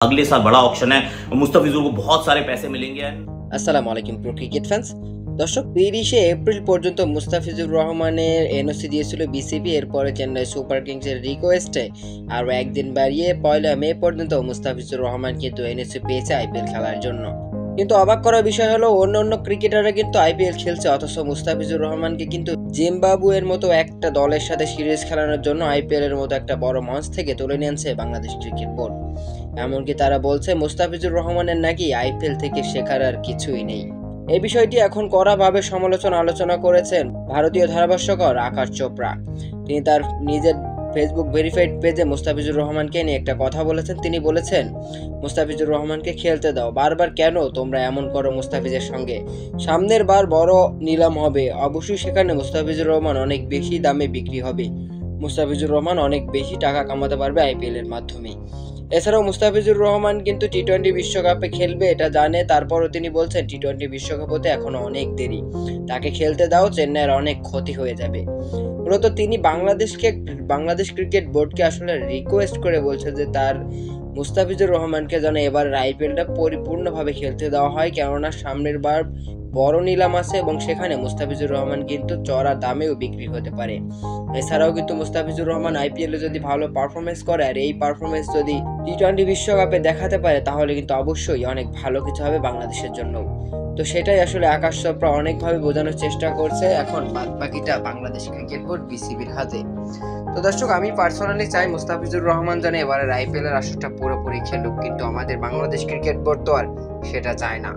अगले साल बड़ा ऑक्शन है, मुस्तफिजुर को बहुत सारे पैसे मिलेंगे। আসসালামু আলাইকুম প্রিয় ক্রিকেট ফ্যান্স। দর্শক, 30শে এপ্রিল পর্যন্ত মুস্তাফিজুর রহমানের এনওসি দিয়েছিল বিসিবি। এরপরে চেন্নাই সুপার কিংসের রিকোয়েস্টে আরও একদিন বাড়িয়ে 1 মে পর্যন্ত মুস্তাফিজুর রহমান কিন্তু এনওসি পেয়েছে আইপিএল খেলার জন্য। কিন্তু অবাক করার বিষয় হলো অন্য ক্রিকেটাররা কিন্তু আইপিএল খেলছে, অথচ মুস্তাফিজুর রহমানকে কিন্তু জিম্বাবুয়ের মতো একটা দলের সাথে সিরিজ খেলানোর জন্য আইপিএল এর মতো একটা বড় মঞ্চ থেকে তুলে নিয়েছে বাংলাদেশ ক্রিকেট বোর্ড। এমনকি তারা বলছে মুস্তাফিজুর রহমানের নাকি আইপিএল থেকে শেখার আর কিছুই নেই। এই বিষয়টি এখন কড়াভাবে আলোচনা করেছেন ভারতীয় ধারাভাষ্যকার আকাশ চোপড়া। তিনি তার নিজের ফেসবুক ভেরিফাইড পেজে মুস্তাফিজুর রহমানকে নিয়ে একটা কথা বলেছেন। তিনি বলেছেন, মুস্তাফিজুর রহমানকে খেলতে দাও, বারবার কেন তোমরা এমন করো মুস্তাফিজের সঙ্গে? সামনের বার বড় নিলাম হবে, অবশ্যই সেখানে মুস্তাফিজুর রহমান অনেক বেশি দামে বিক্রি হবে। মুস্তাফিজুর রহমান অনেক বেশি টাকা কামাতে পারবে আইপিএল এর মাধ্যমে। এছাড়াও মুস্তাফিজুর রহমান কিন্তু টি-20 বিশ্বকাপে খেলবে এটা জানে, তারপরও তিনি বলছেন টি-20 বিশ্বকাপ হতে এখনো অনেক দেরি, তাকে খেলতে দাও, চেন্নাইয়ের অনেক ক্ষতি হয়ে যাবে। মূলত তিনি বাংলাদেশ ক্রিকেট বোর্ডকে আসলে রিকোয়েস্ট করে বলছে যে তার মুস্তাফিজুর রহমানকে যেন এবার আইপিএলটা পরিপূর্ণভাবে খেলতে দেওয়া হয়, কেননা সামনের বার বড় নিলাম আছে এবং সেখানে মুস্তাফিজুর রহমান কিন্তু চড়া দামেও বিক্রি হতে পারে। এছাড়াও কিন্তু মুস্তাফিজুর রহমান আইপিএল এ যদি ভালো পারফরমেন্স করে আর এই পারফরমেন্স যদি টি-20 বিশ্বকাপে দেখাতে পারে তাহলে কিন্তু অবশ্যই অনেক ভালো কিছু হবে বাংলাদেশের জন্য। তো সেটাই আসলে আকাশ চোপড়া অনেকভাবে বোঝানোর চেষ্টা করছে, এখন বাদবাকিটা বাংলাদেশ ক্রিকেট বোর্ড বিসিবির হাতে। তো দর্শক, আমি পার্সোনালি চাই মুস্তাফিজুর রহমান যেন এবারের আইপিএল এর আসরটা পুরোপুরি খেলুক, কিন্তু আমাদের বাংলাদেশ ক্রিকেট বোর্ড তো আর সেটা চায় না।